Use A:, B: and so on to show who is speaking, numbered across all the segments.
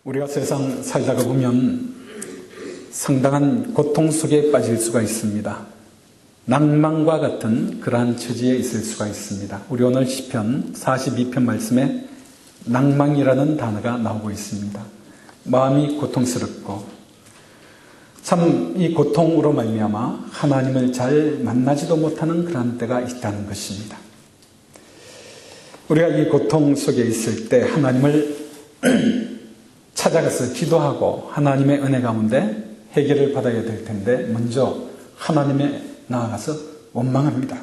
A: 우리가 세상 살다가 보면 상당한 고통 속에 빠질 수가 있습니다. 낭만과 같은 그러한 처지에 있을 수가 있습니다. 우리 오늘 시편 42편 말씀에 낭망이라는 단어가 나오고 있습니다. 마음이 고통스럽고 참 이 고통으로 말미암아 하나님을 잘 만나지도 못하는 그런 때가 있다는 것입니다. 우리가 이 고통 속에 있을 때 하나님을 찾아가서 기도하고 하나님의 은혜 가운데 해결을 받아야 될 텐데 먼저 하나님에 나아가서 원망합니다.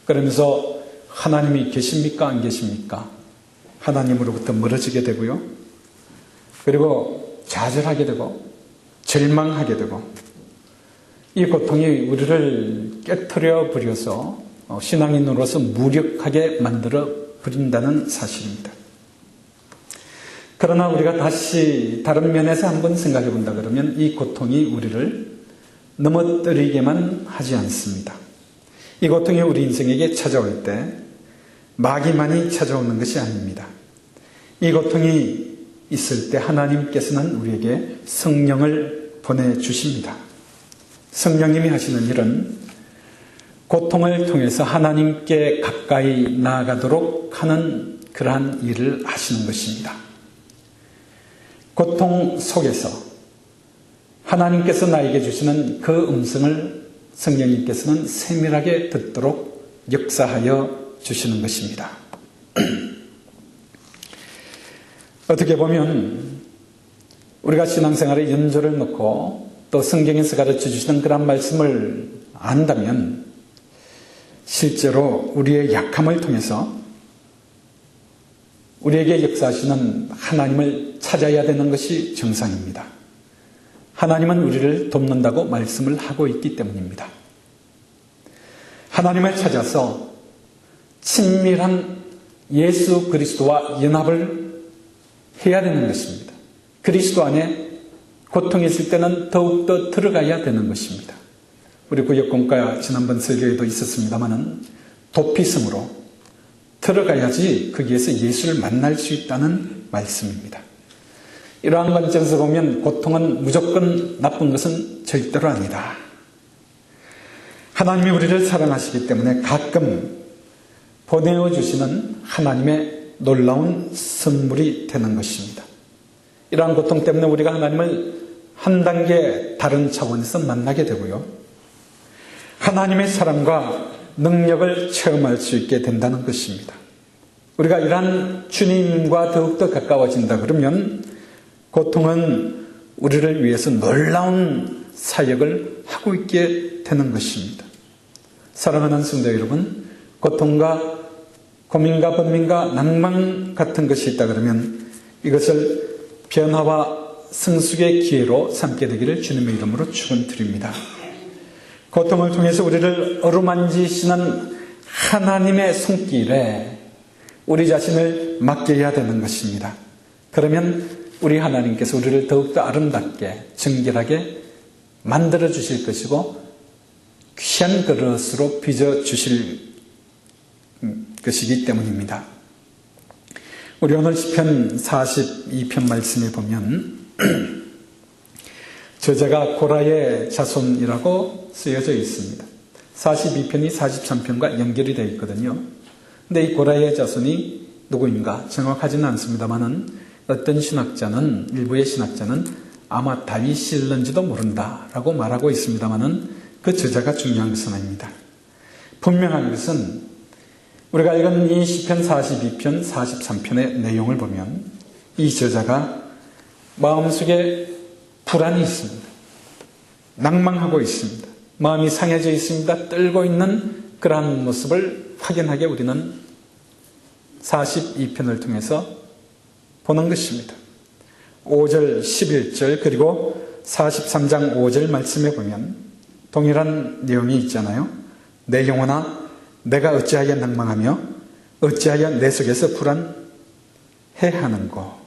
A: 그러면서 하나님이 계십니까 안 계십니까? 하나님으로부터 멀어지게 되고요. 그리고 좌절하게 되고 절망하게 되고 이 고통이 우리를 깨트려 버려서 신앙인으로서 무력하게 만들어 버린다는 사실입니다. 그러나 우리가 다시 다른 면에서 한번 생각해 본다 그러면 이 고통이 우리를 넘어뜨리게만 하지 않습니다. 이 고통이 우리 인생에게 찾아올 때 마귀만이 찾아오는 것이 아닙니다. 이 고통이 있을 때 하나님께서는 우리에게 성령을 보내주십니다. 성령님이 하시는 일은 고통을 통해서 하나님께 가까이 나아가도록 하는 그러한 일을 하시는 것입니다. 고통 속에서 하나님께서 나에게 주시는 그 음성을 성령님께서는 세밀하게 듣도록 역사하여 주시는 것입니다. 어떻게 보면 우리가 신앙생활에 연조를 넣고 또 성경에서 가르쳐 주시는 그런 말씀을 안다면 실제로 우리의 약함을 통해서 우리에게 역사하시는 하나님을 찾아야 되는 것이 정상입니다. 하나님은 우리를 돕는다고 말씀을 하고 있기 때문입니다. 하나님을 찾아서 친밀한 예수 그리스도와 연합을 해야 되는 것입니다. 그리스도 안에 고통이 있을 때는 더욱더 들어가야 되는 것입니다. 우리 구역공과 지난번 설교에도 있었습니다마는 도피성으로 들어가야지 거기에서 예수를 만날 수 있다는 말씀입니다. 이러한 관점에서 보면 고통은 무조건 나쁜 것은 절대로 아니다. 하나님이 우리를 사랑하시기 때문에 가끔 보내어주시는 하나님의 놀라운 선물이 되는 것입니다. 이러한 고통 때문에 우리가 하나님을 한 단계 다른 차원에서 만나게 되고요. 하나님의 사랑과 능력을 체험할 수 있게 된다는 것입니다. 우리가 이러한 주님과 더욱더 가까워진다 그러면 고통은 우리를 위해서 놀라운 사역을 하고 있게 되는 것입니다. 사랑하는 성도 여러분, 고통과 고민과 번민과 낭만 같은 것이 있다 그러면 이것을 변화와 성숙의 기회로 삼게 되기를 주님의 이름으로 축원드립니다. 고통을 통해서 우리를 어루만지시는 하나님의 손길에 우리 자신을 맡겨야 되는 것입니다. 그러면 우리 하나님께서 우리를 더욱더 아름답게 정결하게 만들어 주실 것이고 귀한 그릇으로 빚어 주실 것이기 때문입니다. 우리 오늘 시편 42편 말씀에 보면 저자가 고라의 자손이라고 쓰여져 있습니다. 42편이 43편과 연결이 되어 있거든요. 근데 이 고라의 자손이 누구인가 정확하지는 않습니다만은 어떤 신학자는, 일부의 신학자는 아마 다윗일런지도 모른다라고 말하고 있습니다만은 그 저자가 중요한 것은 아닙니다. 분명한 것은 우리가 읽은 이 시편 42편, 43편의 내용을 보면 이 저자가 마음속에 불안이 있습니다. 낭망하고 있습니다. 마음이 상해져 있습니다. 떨고 있는 그러한 모습을 확연하게 우리는 42편을 통해서 보는 것입니다. 5절, 11절 그리고 43장 5절 말씀에 보면 동일한 내용이 있잖아요. 내 영혼아 내가 어찌하여 낭망하며 어찌하여 내 속에서 불안해하는고.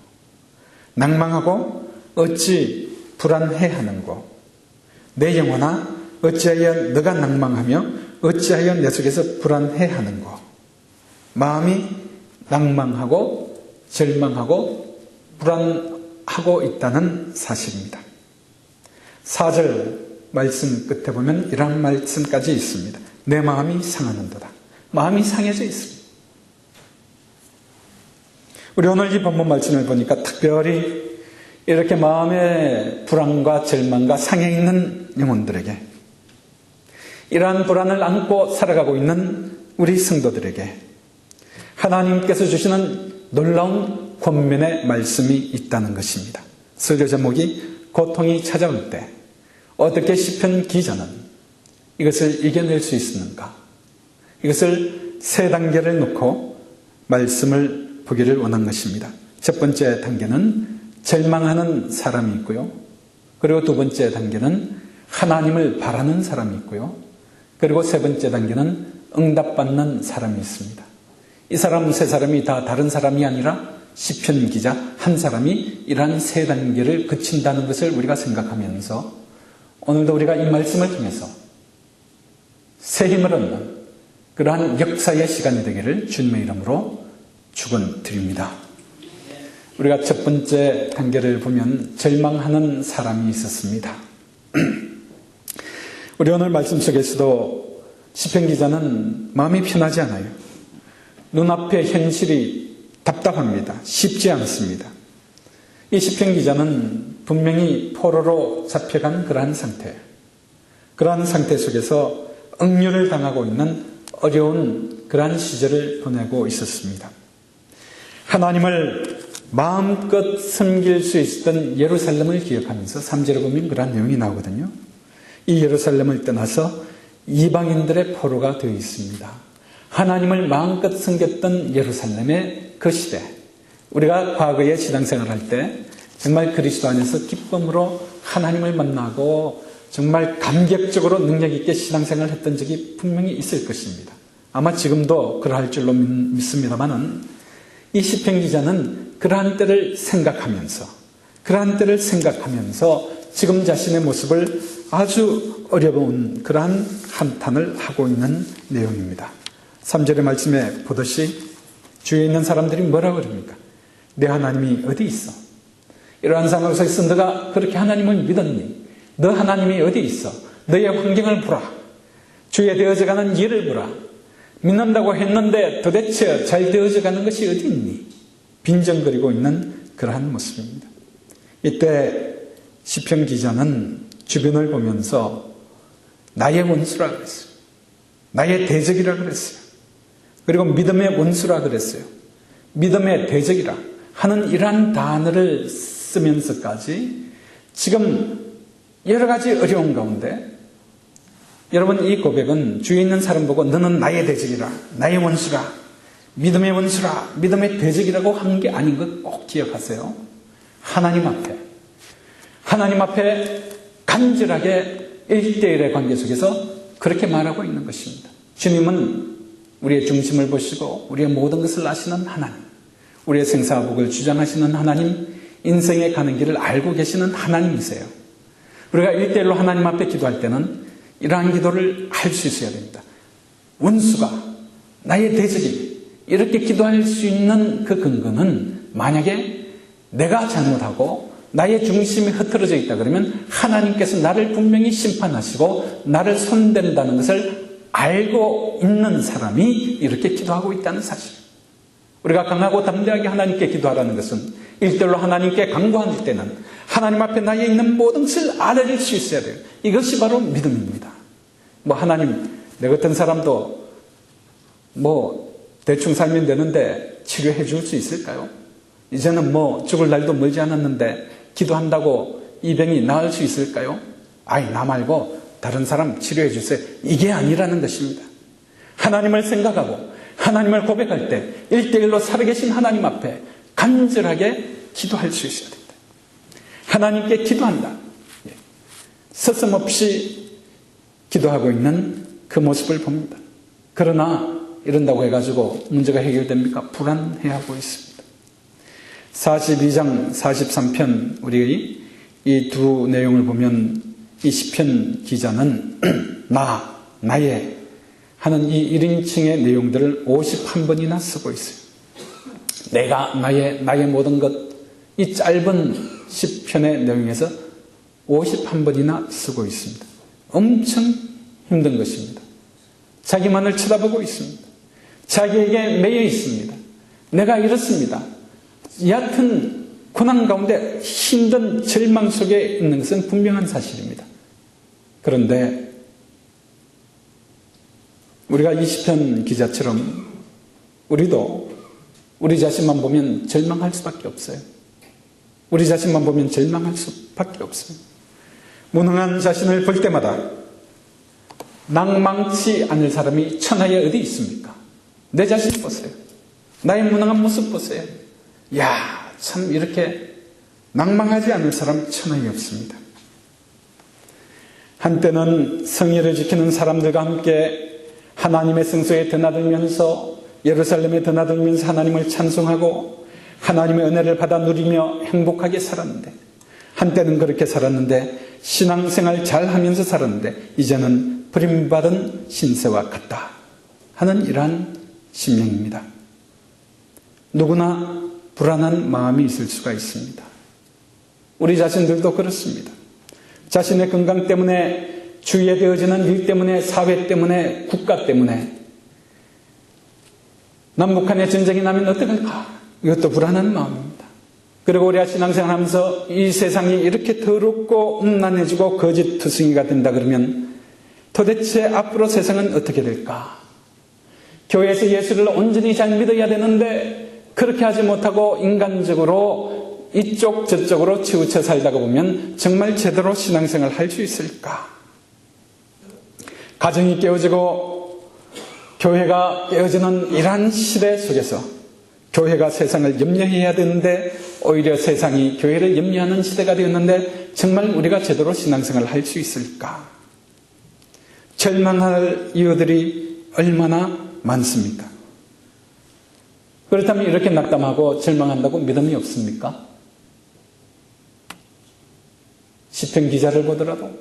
A: 낭망하고 어찌 불안해하는고. 내 영혼아 어찌하여 너가 낭망하며 어찌하여 내 속에서 불안해하는고. 마음이 낭망하고 절망하고 불안하고 하고 있다는 사실입니다. 4절 말씀 끝에 보면 이런 말씀까지 있습니다. 내 마음이 상하는도다. 마음이 상해져 있습니다. 우리 오늘 이 본문 말씀을 보니까 특별히 이렇게 마음의 불안과 절망과 상해 있는 영혼들에게, 이러한 불안을 안고 살아가고 있는 우리 성도들에게 하나님께서 주시는 놀라운 권면의 말씀이 있다는 것입니다. 설교 제목이 고통이 찾아올 때 어떻게 시편 기자는 이것을 이겨낼 수 있었는가? 이것을 세 단계를 놓고 말씀을 보기를 원한 것입니다. 첫 번째 단계는 절망하는 사람이 있고요. 그리고 두 번째 단계는 하나님을 바라는 사람이 있고요. 그리고 세 번째 단계는 응답받는 사람이 있습니다. 이 사람 세 사람이 다 다른 사람이 아니라 시편 기자 한 사람이 이러한 세 단계를 그친다는 것을 우리가 생각하면서 오늘도 우리가 이 말씀을 통해서 새 힘을 얻는 그러한 역사의 시간이 되기를 주님의 이름으로 축원드립니다. 우리가 첫 번째 단계를 보면 절망하는 사람이 있었습니다. 우리 오늘 말씀 속에서도 시편 기자는 마음이 편하지 않아요. 눈앞의 현실이 답답합니다. 쉽지 않습니다. 이 시편 기자는 분명히 포로로 잡혀간 그러한 상태, 그러한 상태 속에서 억류를 당하고 있는 어려운 그러한 시절을 보내고 있었습니다. 하나님을 마음껏 섬길 수 있었던 예루살렘을 기억하면서 3절에 보면 그러한 내용이 나오거든요. 이 예루살렘을 떠나서 이방인들의 포로가 되어 있습니다. 하나님을 마음껏 섬겼던 예루살렘의 그 시대, 우리가 과거에 신앙생활을 할 때 정말 그리스도 안에서 기쁨으로 하나님을 만나고 정말 감격적으로 능력 있게 신앙생활을 했던 적이 분명히 있을 것입니다. 아마 지금도 그러할 줄로 믿습니다만은 이 시편 기자는 그러한 때를 생각하면서 지금 자신의 모습을 아주 어려운 그러한 한탄을 하고 있는 내용입니다. 3절의 말씀에 보듯이 주위에 있는 사람들이 뭐라고 그럽니까? 내 하나님이 어디 있어? 이러한 상황 속에서 너가 그렇게 하나님을 믿었니? 너 하나님이 어디 있어? 너의 환경을 보라. 주위에 되어져가는 일을 보라. 믿는다고 했는데 도대체 잘 되어져가는 것이 어디 있니? 빈정거리고 있는 그러한 모습입니다. 이때 시편 기자는 주변을 보면서 나의 원수라 그랬어요. 나의 대적이라 그랬어요. 그리고 믿음의 원수라 그랬어요. 믿음의 대적이라 하는 이러한 단어를 쓰면서까지 지금 여러 가지 어려운 가운데 여러분 이 고백은 주위에 있는 사람 보고 너는 나의 대적이라, 나의 원수라, 믿음의 원수라, 믿음의 대적이라고 한 게 아닌 것 꼭 기억하세요. 하나님 앞에 간절하게 1대1의 관계 속에서 그렇게 말하고 있는 것입니다. 주님은 우리의 중심을 보시고 우리의 모든 것을 아시는 하나님, 우리의 생사복을 주장하시는 하나님, 인생에 가는 길을 알고 계시는 하나님이세요. 우리가 1대1로 하나님 앞에 기도할 때는 이러한 기도를 할 수 있어야 됩니다. 원수가 나의 대적이 이렇게 기도할 수 있는 그 근거는 만약에 내가 잘못하고 나의 중심이 흐트러져 있다 그러면 하나님께서 나를 분명히 심판하시고 나를 손댄다는 것을 알고 있는 사람이 이렇게 기도하고 있다는 사실. 우리가 강하고 담대하게 하나님께 기도하라는 것은 1대1로 하나님께 간구할 때는 하나님 앞에 나에 있는 모든 것을 알아낼 수 있어야 돼요. 이것이 바로 믿음입니다. 하나님, 내 같은 사람도 대충 살면 되는데 치료해 줄 수 있을까요? 이제는 죽을 날도 멀지 않았는데 기도한다고 이 병이 나을 수 있을까요? 나 말고 다른 사람 치료해 주세요. 이게 아니라는 것입니다. 하나님을 생각하고 하나님을 고백할 때 1대1로 살아계신 하나님 앞에 간절하게 기도할 수 있어야 됩니다. 하나님께 기도한다. 서슴없이 기도하고 있는 그 모습을 봅니다. 그러나 이런다고 해가지고 문제가 해결됩니까? 불안해하고 있습니다. 42장 43편 우리 이 두 내용을 보면 이 시편 기자는 나의 하는 이 1인칭의 내용들을 51번이나 쓰고 있어요. 내가 나의 모든 것, 이 짧은 시편의 내용에서 51번이나 쓰고 있습니다. 엄청 힘든 것입니다. 자기만을 쳐다보고 있습니다. 자기에게 매여 있습니다. 내가 이렇습니다. 얕은 고난 가운데 힘든 절망 속에 있는 것은 분명한 사실입니다. 그런데 우리가 이 시편 기자처럼 우리도 우리 자신만 보면 절망할 수밖에 없어요. 우리 자신만 보면 절망할 수밖에 없어요. 무능한 자신을 볼 때마다 낭망치 않을 사람이 천하에 어디 있습니까? 내 자신 보세요. 나의 무능한 모습 보세요. 야, 참 이렇게 낭망하지 않을 사람 천하에 없습니다. 한때는 성의를 지키는 사람들과 함께 하나님의 성소에 드나들면서 예루살렘에 드나들면서 하나님을 찬송하고 하나님의 은혜를 받아 누리며 행복하게 살았는데, 한때는 그렇게 살았는데 신앙생활 잘하면서 살았는데 이제는 버림받은 신세와 같다 하는 이러한 심령입니다. 누구나 불안한 마음이 있을 수가 있습니다. 우리 자신들도 그렇습니다. 자신의 건강 때문에, 주위에 되어지는 일 때문에, 사회 때문에, 국가 때문에 남북한의 전쟁이 나면 어떡할까? 이것도 불안한 마음입니다. 그리고 우리가 신앙생활 하면서 이 세상이 이렇게 더럽고 음란해지고 거짓투성이가 된다 그러면 도대체 앞으로 세상은 어떻게 될까? 교회에서 예수를 온전히 잘 믿어야 되는데 그렇게 하지 못하고 인간적으로 이쪽 저쪽으로 치우쳐 살다가 보면 정말 제대로 신앙생활 할 수 있을까? 가정이 깨어지고 교회가 깨어지는 이러한 시대 속에서 교회가 세상을 염려해야 되는데 오히려 세상이 교회를 염려하는 시대가 되었는데 정말 우리가 제대로 신앙생활을 할 수 있을까? 절망할 이유들이 얼마나 많습니까? 그렇다면 이렇게 낙담하고 절망한다고 믿음이 없습니까? 시편 기자를 보더라도,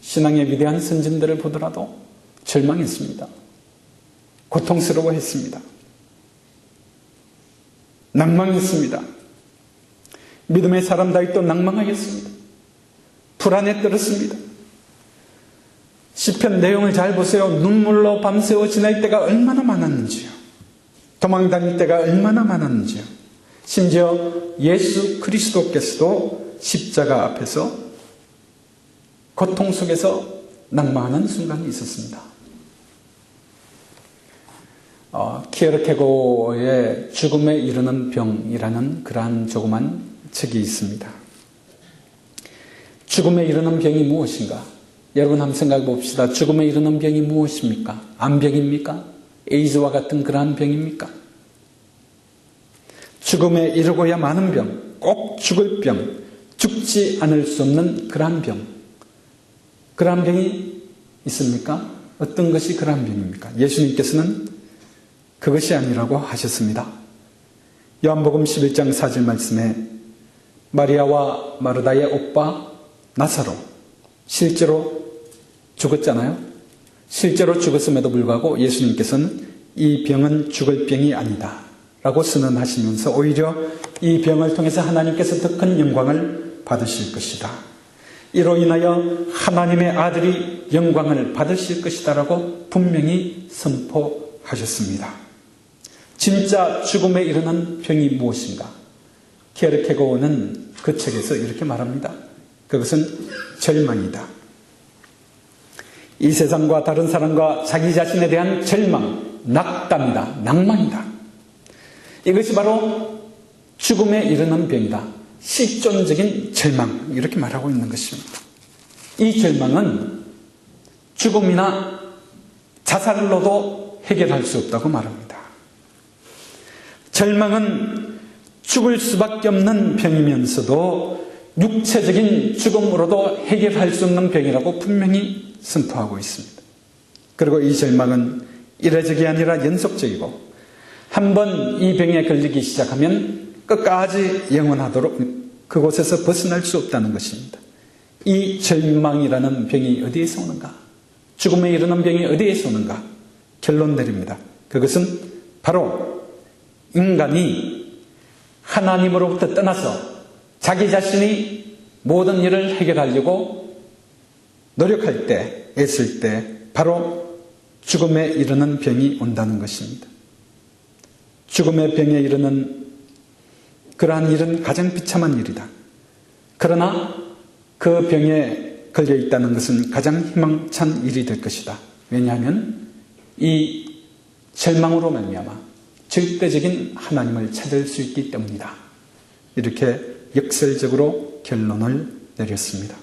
A: 신앙의 위대한 선진들을 보더라도 절망했습니다. 고통스러워했습니다. 낭망했습니다. 믿음의 사람 다윗도 낭망하였습니다. 불안에 떨었습니다. 시편 내용을 잘 보세요. 눈물로 밤새워 지낼 때가 얼마나 많았는지요. 도망다닐 때가 얼마나 많았는지요. 심지어 예수 그리스도께서도 십자가 앞에서 고통 속에서 낭망하는 순간이 있었습니다. 키에르케고의 죽음에 이르는 병이라는 그러한 조그만 책이 있습니다. 죽음에 이르는 병이 무엇인가? 여러분 한번 생각해 봅시다. 죽음에 이르는 병이 무엇입니까? 암병입니까? 에이즈와 같은 그러한 병입니까? 죽음에 이르고야 마는 병, 꼭 죽을 병, 죽지 않을 수 없는 그러한 병. 그러한 병이 있습니까? 어떤 것이 그러한 병입니까? 예수님께서는 그것이 아니라고 하셨습니다. 요한복음 11장 4절 말씀에 마리아와 마르다의 오빠 나사로 실제로 죽었잖아요. 실제로 죽었음에도 불구하고 예수님께서는 이 병은 죽을 병이 아니다 라고 선언하시면서 오히려 이 병을 통해서 하나님께서 더 큰 영광을 받으실 것이다. 이로 인하여 하나님의 아들이 영광을 받으실 것이다 라고 분명히 선포하셨습니다. 진짜 죽음에 이르는 병이 무엇인가? 키에르케고는 그 책에서 이렇게 말합니다. 그것은 절망이다. 이 세상과 다른 사람과 자기 자신에 대한 절망, 낙담이다. 낭만이다. 이것이 바로 죽음에 이르는 병이다. 실존적인 절망, 이렇게 말하고 있는 것입니다. 이 절망은 죽음이나 자살로도 해결할 수 없다고 말합니다. 절망은 죽을 수밖에 없는 병이면서도 육체적인 죽음으로도 해결할 수 없는 병이라고 분명히 선포하고 있습니다. 그리고 이 절망은 이례적이 아니라 연속적이고 한번 이 병에 걸리기 시작하면 끝까지 영원하도록 그곳에서 벗어날 수 없다는 것입니다. 이 절망이라는 병이 어디에서 오는가? 죽음에 이르는 병이 어디에서 오는가? 결론 내립니다. 그것은 바로 인간이 하나님으로부터 떠나서 자기 자신이 모든 일을 해결하려고 노력할 때, 애쓸 때 바로 죽음에 이르는 병이 온다는 것입니다. 죽음의 병에 이르는 그러한 일은 가장 비참한 일이다. 그러나 그 병에 걸려 있다는 것은 가장 희망찬 일이 될 것이다. 왜냐하면 이 절망으로 말미암아 절대적인 하나님을 찾을 수 있기 때문이다. 이렇게 역설적으로 결론을 내렸습니다.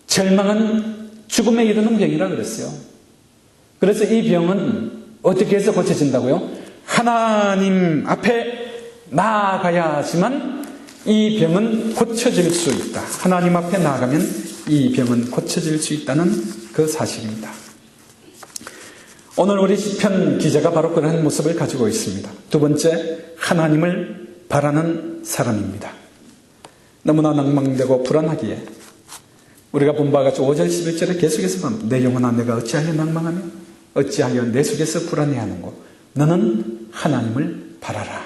A: 절망은 죽음에 이르는 병이라 그랬어요. 그래서 이 병은 어떻게 해서 고쳐진다고요? 하나님 앞에 나아가야지만 이 병은 고쳐질 수 있다. 하나님 앞에 나아가면 이 병은 고쳐질 수 있다는 그 사실입니다. 오늘 우리 시편 기자가 바로 그런 모습을 가지고 있습니다. 두 번째, 하나님을 바라는 사람입니다. 너무나 낭망되고 불안하기에 우리가 본 바와 같이 5절 11절에 계속해서 내 영혼아 내가 어찌하여 낭망하며 어찌하여 내 속에서 불안해하는고 너는 하나님을 바라라.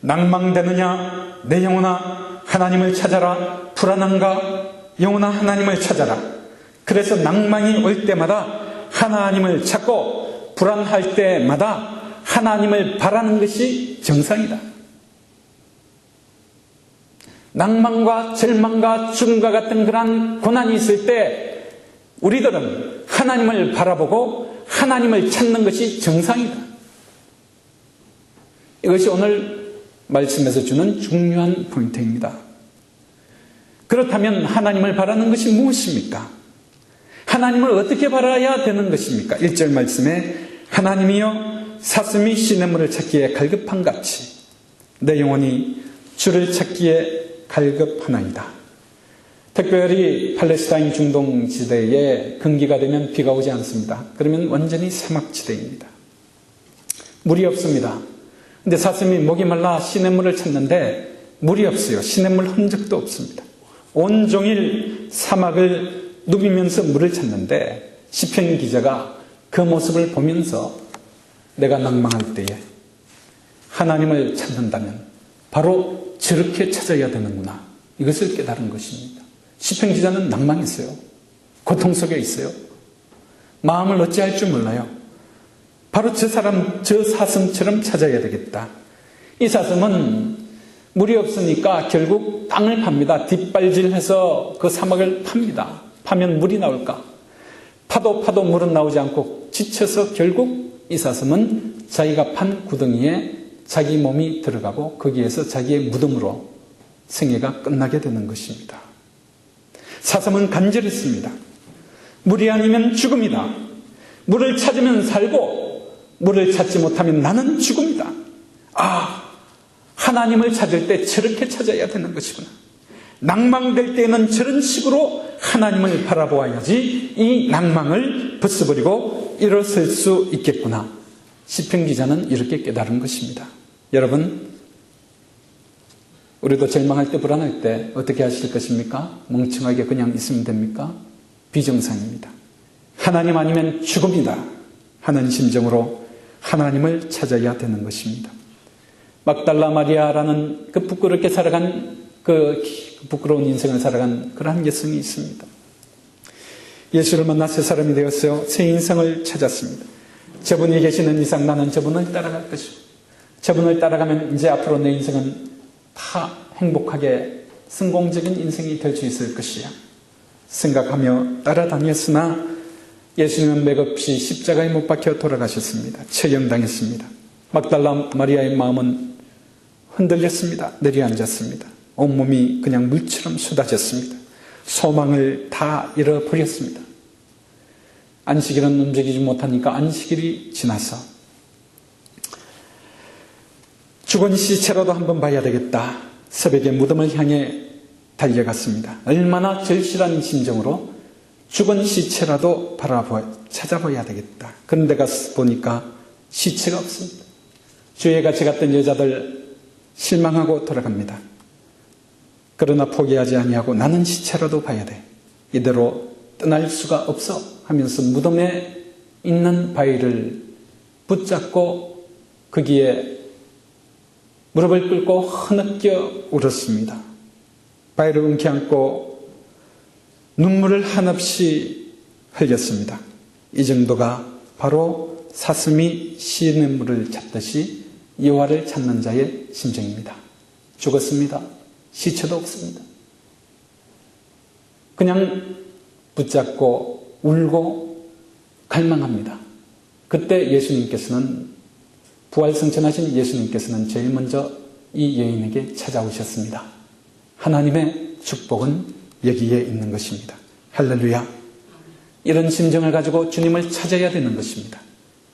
A: 낭망되느냐 내 영혼아 하나님을 찾아라. 불안한가 영혼아 하나님을 찾아라. 그래서 낭망이 올 때마다 하나님을 찾고 불안할 때마다 하나님을 바라는 것이 정상이다. 낭만과 절망과 죽음과 같은 그러한 고난이 있을 때 우리들은 하나님을 바라보고 하나님을 찾는 것이 정상이다. 이것이 오늘 말씀에서 주는 중요한 포인트입니다. 그렇다면 하나님을 바라는 것이 무엇입니까? 하나님을 어떻게 바라야 되는 것입니까? 1절 말씀에 하나님이여 사슴이 시냇물을 찾기에 갈급한 같이 내 영혼이 주를 찾기에 갈급하나이다. 특별히 팔레스타인 중동 지대에 건기가 되면 비가 오지 않습니다. 그러면 완전히 사막지대입니다. 물이 없습니다. 근데 사슴이 목이 말라 시냇물을 찾는데 물이 없어요. 시냇물 흔적도 없습니다. 온종일 사막을 누비면서 물을 찾는데 시편 기자가 그 모습을 보면서 내가 낭망할 때에 하나님을 찾는다면 바로 저렇게 찾아야 되는구나. 이것을 깨달은 것입니다. 시편 기자는 낭망했어요. 고통 속에 있어요. 마음을 어찌할 줄 몰라요. 바로 저 사슴처럼 찾아야 되겠다. 이 사슴은 물이 없으니까 결국 땅을 팝니다. 뒷발질해서 그 사막을 팝니다. 파면 물이 나올까? 파도 물은 나오지 않고 지쳐서 결국 이 사슴은 자기가 판 구덩이에 자기 몸이 들어가고 거기에서 자기의 무덤으로 생애가 끝나게 되는 것입니다. 사슴은 간절했습니다. 물이 아니면 죽음이다. 물을 찾으면 살고 물을 찾지 못하면 나는 죽음이다. 하나님을 찾을 때 저렇게 찾아야 되는 것이구나. 낭망될 때에는 저런 식으로 하나님을 바라보아야지 이 낭망을 벗어버리고 일어설 수 있겠구나. 시편 기자는 이렇게 깨달은 것입니다. 여러분, 우리도 절망할 때 불안할 때 어떻게 하실 것입니까? 멍청하게 그냥 있으면 됩니까? 비정상입니다. 하나님 아니면 죽음이다 하는 심정으로 하나님을 찾아야 되는 것입니다. 막달라 마리아라는 그 부끄럽게 살아간 그 부끄러운 인생을 살아간 그러한 여성이 있습니다. 예수를 만나 새 사람이 되었어요. 새 인생을 찾았습니다. 저분이 계시는 이상 나는 저분을 따라갈 것이고 저분을 따라가면 이제 앞으로 내 인생은 다 행복하게 성공적인 인생이 될 수 있을 것이야 생각하며 따라다녔으나 예수님은 맥없이 십자가에 못 박혀 돌아가셨습니다. 처형당했습니다. 막달라 마리아의 마음은 흔들렸습니다. 내려앉았습니다. 온몸이 그냥 물처럼 쏟아졌습니다. 소망을 다 잃어버렸습니다. 안식일은 움직이지 못하니까 안식일이 지나서 죽은 시체라도 한번 봐야 되겠다. 새벽에 무덤을 향해 달려갔습니다. 얼마나 절실한 심정으로 죽은 시체라도 찾아봐야 되겠다. 그런데 가서 보니까 시체가 없습니다. 주에 같이 갔던 여자들 실망하고 돌아갑니다. 그러나 포기하지 아니하고 나는 시체라도 봐야 돼. 이대로 떠날 수가 없어 하면서 무덤에 있는 바위를 붙잡고 거기에 무릎을 꿇고 흐느껴 울었습니다. 바위를 움켜 안고 눈물을 한없이 흘렸습니다. 이 정도가 바로 사슴이 시냇물을 찾듯이 여호와를 찾는 자의 심정입니다. 죽었습니다. 시체도 없습니다. 그냥 붙잡고 울고 갈망합니다. 그때 예수님께서는, 부활승천하신 예수님께서는 제일 먼저 이 여인에게 찾아오셨습니다. 하나님의 축복은 여기에 있는 것입니다. 할렐루야. 이런 심정을 가지고 주님을 찾아야 되는 것입니다.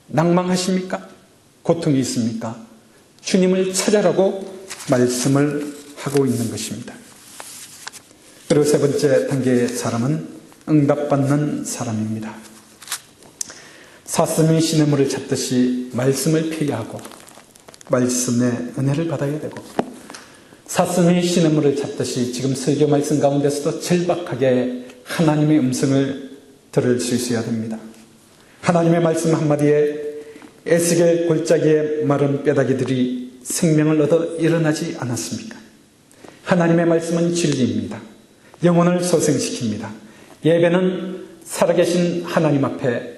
A: 낭망하십니까? 고통이 있습니까? 주님을 찾아라고 말씀을 하고 있는 것입니다. 그리고 세 번째 단계의 사람은 응답받는 사람입니다. 사슴이 시냇물을 찾듯이 말씀을 피해야 하고 말씀의 은혜를 받아야 되고, 사슴이 시냇물을 찾듯이 지금 설교 말씀 가운데서도 절박하게 하나님의 음성을 들을 수 있어야 됩니다. 하나님의 말씀 한마디에 에스겔 골짜기의 마른 뼈다귀들이 생명을 얻어 일어나지 않았습니까? 하나님의 말씀은 진리입니다. 영혼을 소생시킵니다. 예배는 살아계신 하나님 앞에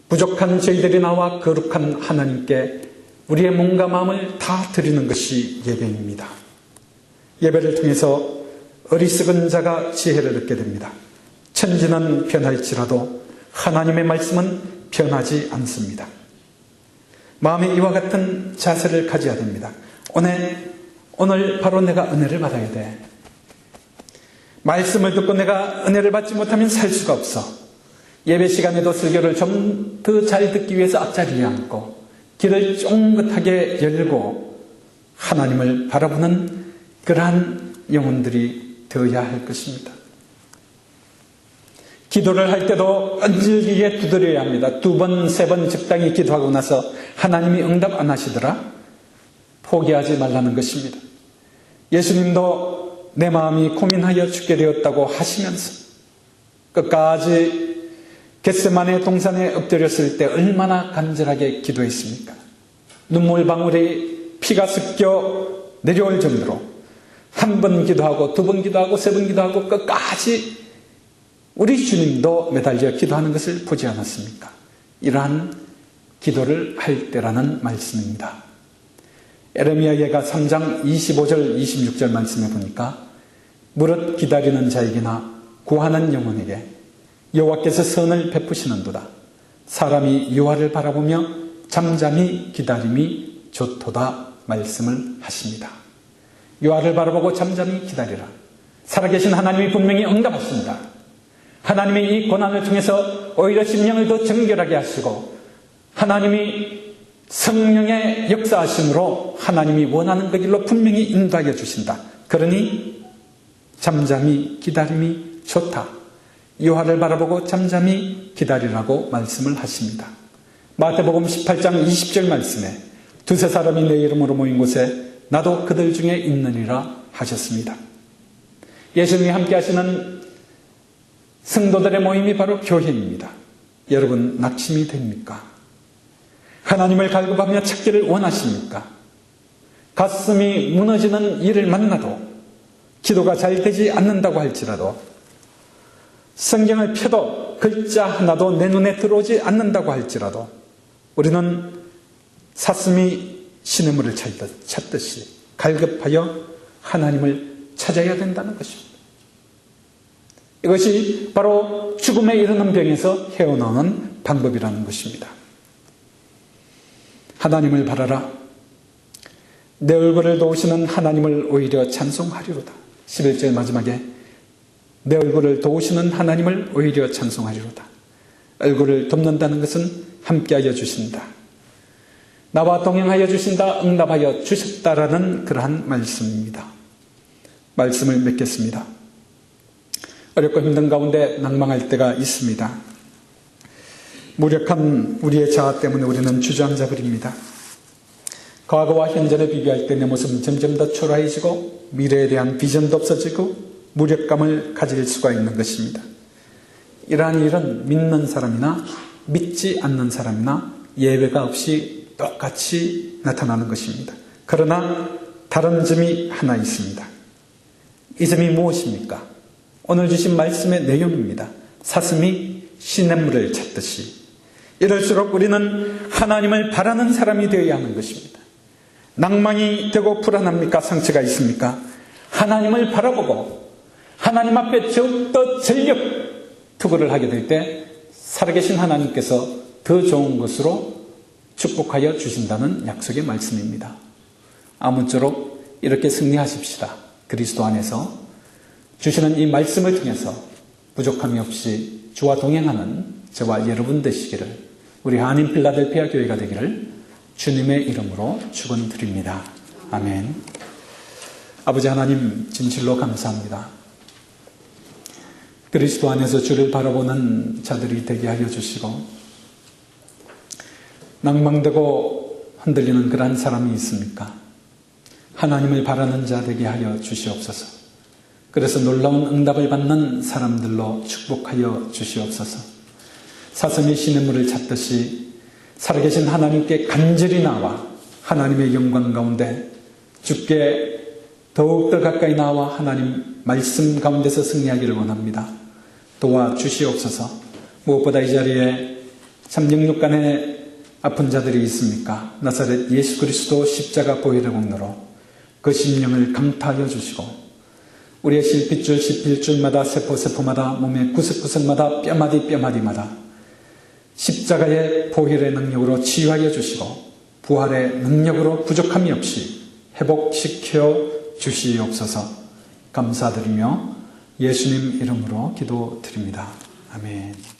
A: 부족한 저희들이 나와 거룩한 하나님께 우리의 몸과 마음을 다 드리는 것이 예배입니다. 예배를 통해서 어리석은 자가 지혜를 얻게 됩니다. 천지는 변할지라도 하나님의 말씀은 변하지 않습니다. 마음에 이와 같은 자세를 가져야 됩니다. 오늘 바로 내가 은혜를 받아야 돼. 말씀을 듣고 내가 은혜를 받지 못하면 살 수가 없어. 예배 시간에도 설교를 좀 더 잘 듣기 위해서 앞자리에 앉고 길을 쫑긋하게 열고 하나님을 바라보는 그러한 영혼들이 되어야 할 것입니다. 기도를 할 때도 끈질기게 두드려야 합니다. 2번, 3번 적당히 기도하고 나서 하나님이 응답 안 하시더라? 포기하지 말라는 것입니다. 예수님도 내 마음이 고민하여 죽게 되었다고 하시면서 끝까지 겟세마네 동산에 엎드렸을 때 얼마나 간절하게 기도했습니까? 눈물방울이 피가 섞여 내려올 정도로 1번 기도하고 2번 기도하고 3번 기도하고 끝까지 우리 주님도 매달려 기도하는 것을 보지 않았습니까? 이러한 기도를 할 때라는 말씀입니다. 에레미야 예가 3장 25절 26절 말씀에 보니까 무릇 기다리는 자에게나 구하는 영혼에게 여호와께서 선을 베푸시는도다. 사람이 여호와를 바라보며 잠잠히 기다림이 좋도다 말씀을 하십니다. 여호와를 바라보고 잠잠히 기다리라. 살아계신 하나님이 분명히 응답하십니다. 하나님의 이 고난을 통해서 오히려 심령을 더 정결하게 하시고 하나님이 성령의 역사하심으로 하나님이 원하는 그 길로 분명히 인도하여 주신다. 그러니 잠잠히 기다림이 좋다. 여호와를 바라보고 잠잠히 기다리라고 말씀을 하십니다. 마태복음 18장 20절 말씀에 두세 사람이 내 이름으로 모인 곳에 나도 그들 중에 있느니라 하셨습니다. 예수님이 함께 하시는 성도들의 모임이 바로 교회입니다. 여러분 낙심이 됩니까? 하나님을 갈급하며 찾기를 원하십니까? 가슴이 무너지는 일을 만나도 기도가 잘 되지 않는다고 할지라도 성경을 펴도 글자 하나도 내 눈에 들어오지 않는다고 할지라도 우리는 사슴이 시냇물을 찾듯이 갈급하여 하나님을 찾아야 된다는 것입니다. 이것이 바로 죽음에 이르는 병에서 헤어나오는 방법이라는 것입니다. 하나님을 바라라. 내 얼굴을 도우시는 하나님을 오히려 찬송하리로다. 11절 마지막에 내 얼굴을 도우시는 하나님을 오히려 찬송하리로다. 얼굴을 돕는다는 것은 함께하여 주신다. 나와 동행하여 주신다. 응답하여 주셨다라는 그러한 말씀입니다. 말씀을 맺겠습니다. 어렵고 힘든 가운데 낭망할 때가 있습니다. 무력한 우리의 자아 때문에 우리는 주저앉아 버립니다. 과거와 현재를 비교할 때 내 모습은 점점 더 초라해지고 미래에 대한 비전도 없어지고 무력감을 가질 수가 있는 것입니다. 이러한 일은 믿는 사람이나 믿지 않는 사람이나 예외가 없이 똑같이 나타나는 것입니다. 그러나 다른 점이 하나 있습니다. 이 점이 무엇입니까? 오늘 주신 말씀의 내용입니다. 사슴이 시냇물을 찾듯이 이럴수록 우리는 하나님을 바라는 사람이 되어야 하는 것입니다. 낭망이 되고 불안합니까? 상처가 있습니까? 하나님을 바라보고 하나님 앞에 더욱더 전력 투구를 하게 될 때 살아계신 하나님께서 더 좋은 것으로 축복하여 주신다는 약속의 말씀입니다. 아무쪼록 이렇게 승리하십시다. 그리스도 안에서 주시는 이 말씀을 통해서 부족함이 없이 주와 동행하는 저와 여러분 되시기를, 우리 한인 필라델피아 교회가 되기를 주님의 이름으로 축원드립니다. 아멘. 아버지 하나님, 진실로 감사합니다. 그리스도 안에서 주를 바라보는 자들이 되게 하여 주시고, 낭망되고 흔들리는 그러한 사람이 있습니까? 하나님을 바라는 자 되게 하여 주시옵소서. 그래서 놀라운 응답을 받는 사람들로 축복하여 주시옵소서. 사슴이 시냇물을 찾듯이 살아계신 하나님께 간절히 나와 하나님의 영광 가운데 주께 더욱더 가까이 나와 하나님 말씀 가운데서 승리하기를 원합니다. 도와주시옵소서. 무엇보다 이 자리에 참 영육간에 아픈 자들이 있습니까? 나사렛 예수 그리스도 십자가 보혈의 공로로 그 심령을 감타하여 주시고, 우리의 실핏줄 실핏줄마다 세포마다 몸의 구석구석마다 뼈마디마다 십자가의 보혈의 능력으로 치유하여 주시고 부활의 능력으로 부족함이 없이 회복시켜 주시옵소서. 감사드리며 예수님 이름으로 기도드립니다. 아멘.